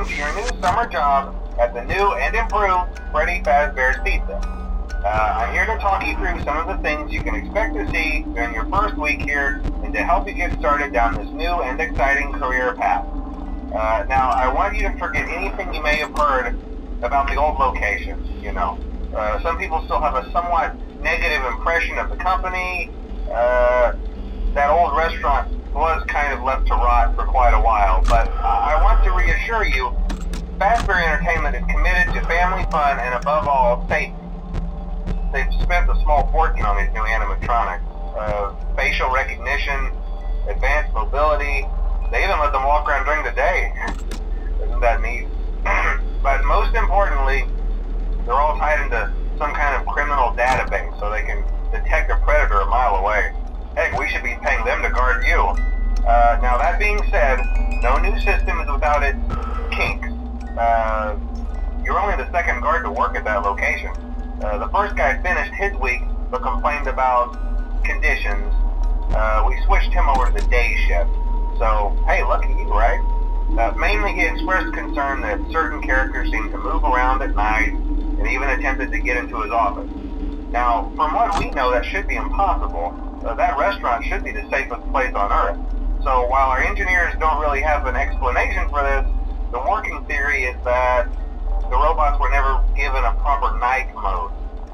welcome to your new summer job at the new and improved FREDDY'S Pizza. I'm here to talk you through some of the things you can expect to see during your first week here and to help you get started down this new and exciting career path. Now, I want you to forget anything you may have heard about the old location, some people still have a somewhat negative impression of the company. That old restaurant was kind of left to rot for quite a while, but I want to reassure you, Fazbear Entertainment is committed to family fun and above all, safety. They've spent a small fortune on these new animatronics. Facial recognition, advanced mobility, they even let them walk around during the day. Isn't that neat? But most importantly, they're all tied into some kind of criminal database so they can detect a predator a mile away. Heck, we should be paying them to guard you. Now that being said, no new system is without its kinks. You're only the second guard to work at that location. The first guy finished his week but complained about conditions. We switched him over to the day shift. So, hey, lucky you, right? Mainly he expressed concern that certain characters seemed to move around at night and even attempted to get into his office. Now, from what we know, that should be impossible. That restaurant should be the safest place on Earth. So while our engineers don't really have an explanation for this, the working theory is that the robots were never given a proper night mode.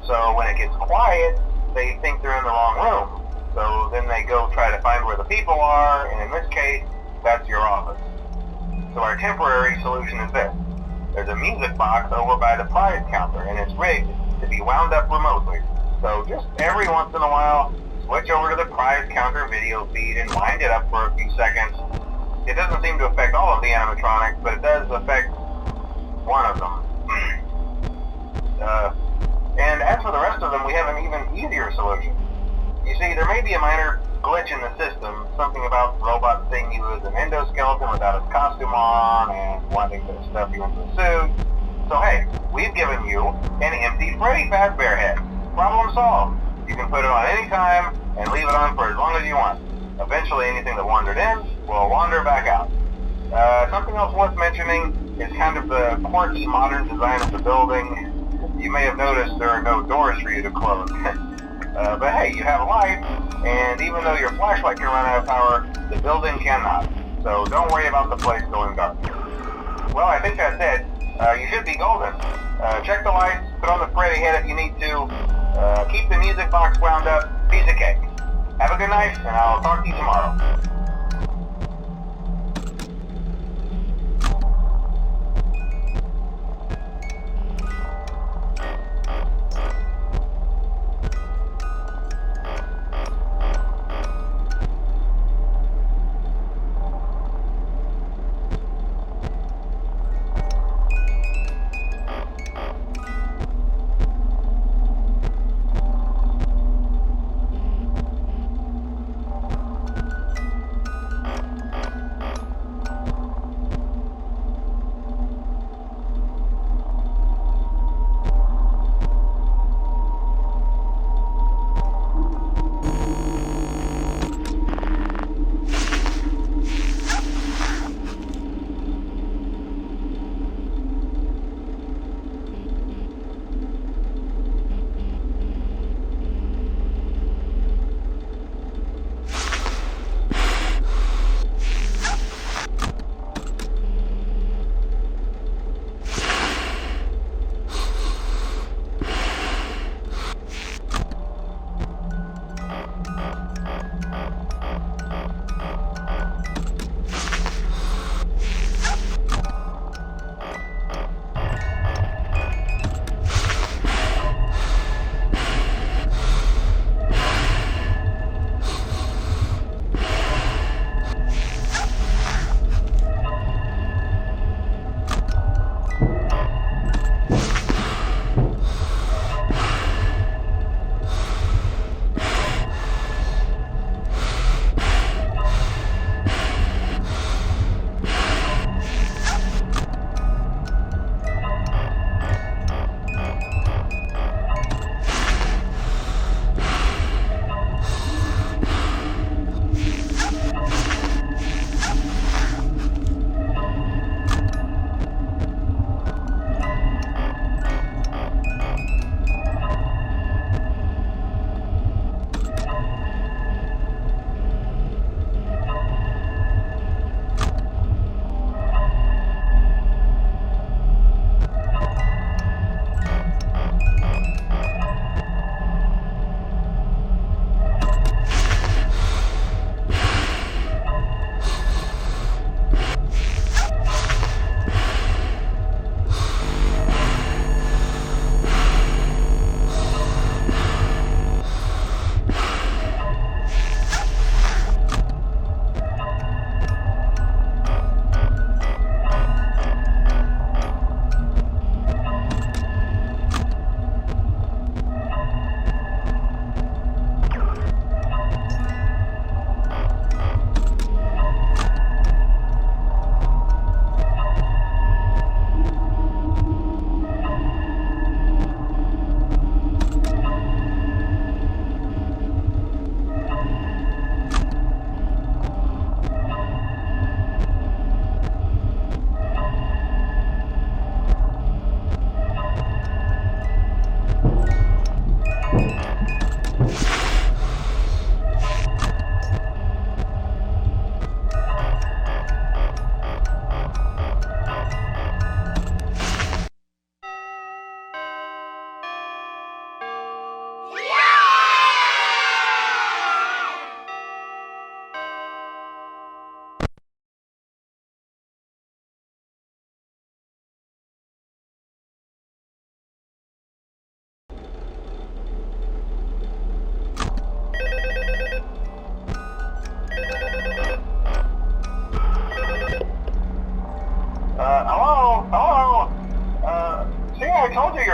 So when it gets quiet, they think they're in the wrong room. So then they go try to find where the people are, and in this case, that's your office. So our temporary solution is this. There's a music box over by the prize counter, and it's rigged to be wound up remotely. So just every once in a while, switch over to the prize counter video feed and wind it up for a few seconds. It doesn't seem to affect all of the animatronics, but it does affect one of them. And as for the rest of them, we have an even easier solution. You see, there may be a minor glitch in the system, something about the robot seeing you as an endoskeleton without its costume on and wanting to stuff you into a suit. So hey, we've given you an empty Freddy Fazbear head. Problem solved. You can put it on any time and leave it on for as long as you want. Eventually anything that wandered in will wander back out. Something else worth mentioning is kind of the quirky modern design of the building. You may have noticed there are no doors for you to close. But hey, you have a light, and even though your flashlight can run out of power, the building cannot. So don't worry about the place going dark. Well, I think that's it. You should be golden. Check the lights, put on the Freddy head if you need to. Keep the music box wound up. Piece of cake. Have a good night, and I'll talk to you tomorrow.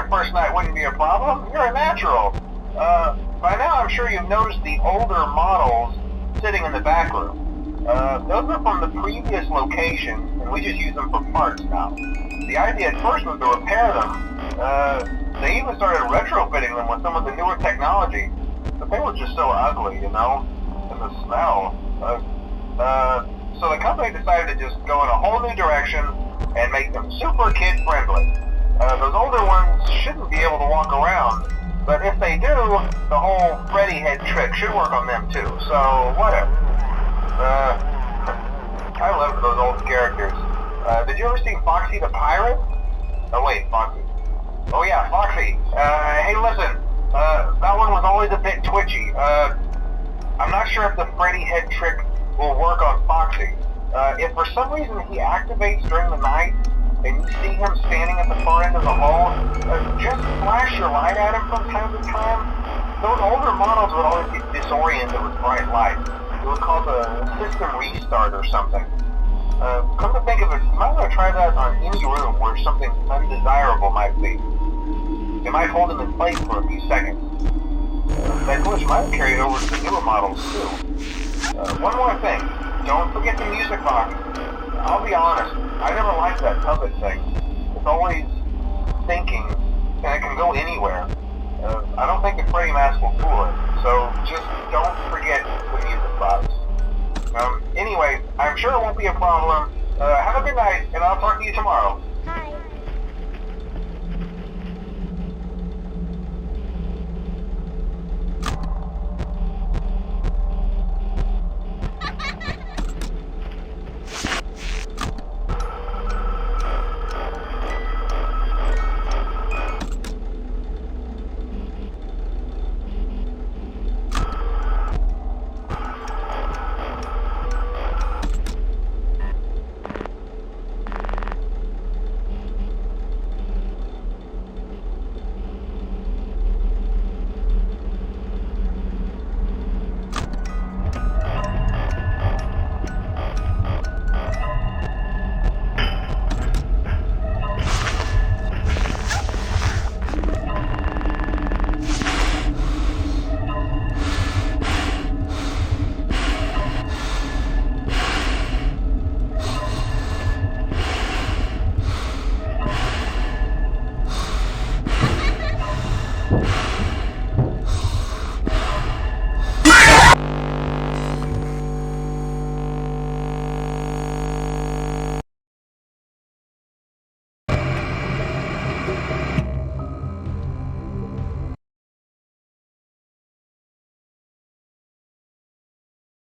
your first night wouldn't be a problem. You're a natural. By now I'm sure you've noticed the older models sitting in the back room. Those are from the previous location, and we just use them for parts now. The idea at first was to repair them. They even started retrofitting them with some of the newer technology, but they were just so ugly, you know, and the smell. So the company decided to just go in a whole new direction and make them super kid-friendly. Those older ones shouldn't be able to walk around, but if they do, the whole Freddy head trick should work on them too, so whatever. I loved those old characters. Did you ever see Foxy the Pirate? Oh wait, Foxy. Oh yeah, Foxy. Hey listen, that one was always a bit twitchy. I'm not sure if the Freddy head trick will work on Foxy. If for some reason he activates during the night, and you see him standing at the far end of the hall, just flash your light at him from time to time. Those older models would always get disoriented with bright light. It would cause a system restart or something. Come to think of it, you might want to try that on any room where something undesirable might be. It might hold him in place for a few seconds. That glitch might carry it over to the newer models too. One more thing, don't forget the music box. I'll be honest, I never liked that puppet thing. It's always thinking, and it can go anywhere. I don't think the Freddy mask will fool it, so just don't forget the music box. Anyway, I'm sure it won't be a problem. Have a good night, and I'll talk to you tomorrow. Hi.